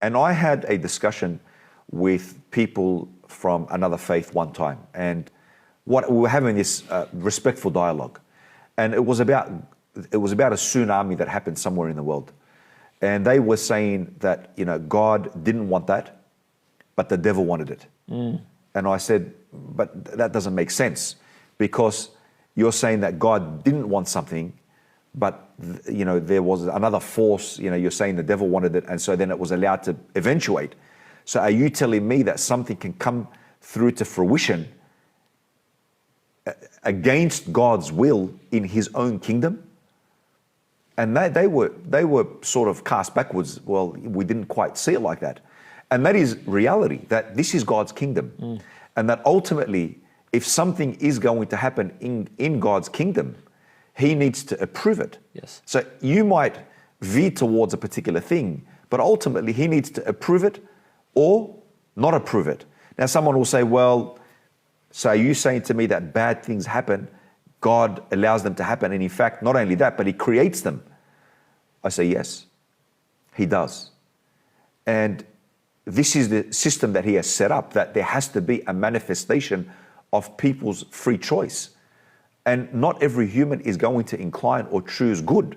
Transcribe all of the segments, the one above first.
And I had a discussion with people from another faith one time, and we were having this respectful dialogue, and it was about a tsunami that happened somewhere in the world, and they were saying that, you know, God didn't want that, but the devil wanted it. And I said, but that doesn't make sense, because you're saying that God didn't want something, but, you know, there was another force, you know, you're saying the devil wanted it, and so then it was allowed to eventuate. So are you telling me that something can come through to fruition against God's will in his own kingdom? And they were sort of cast backwards. Well, we didn't quite see it like that. And that is reality, that this is God's kingdom. And that ultimately, if something is going to happen in God's kingdom, he needs to approve it. Yes. So you might veer towards a particular thing, but ultimately he needs to approve it or not approve it. Now someone will say, well, so are you saying to me that bad things happen, God allows them to happen, and in fact, not only that, but he creates them? I say, yes, he does. And this is the system that he has set up, that there has to be a manifestation of people's free choice. And not every human is going to incline or choose good.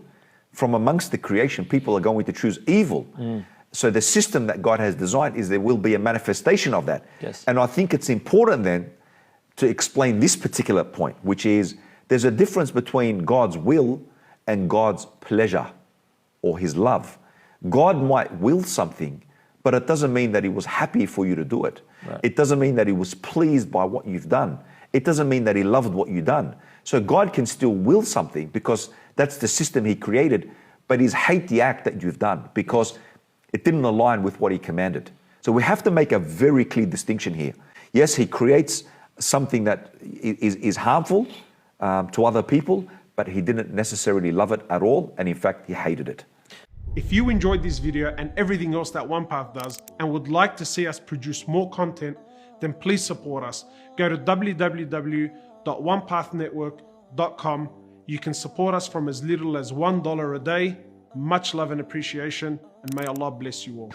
From amongst the creation, people are going to choose evil. So the system that God has designed is there will be a manifestation of that. Yes. And I think it's important then to explain this particular point, which is there's a difference between God's will and God's pleasure or his love. God might will something, but it doesn't mean that he was happy for you to do it. Right. It doesn't mean that he was pleased by what you've done. It doesn't mean that he loved what you've done. So God can still will something because that's the system he created, but he's hate the act that you've done because it didn't align with what he commanded. So we have to make a very clear distinction here. Yes, he creates something that is harmful to other people, but he didn't necessarily love it at all. And in fact, he hated it. If you enjoyed this video and everything else that OnePath does and would like to see us produce more content, then please support us. Go to www.onepathnetwork.com. You can support us from as little as $1 a day. Much love and appreciation, and may Allah bless you all.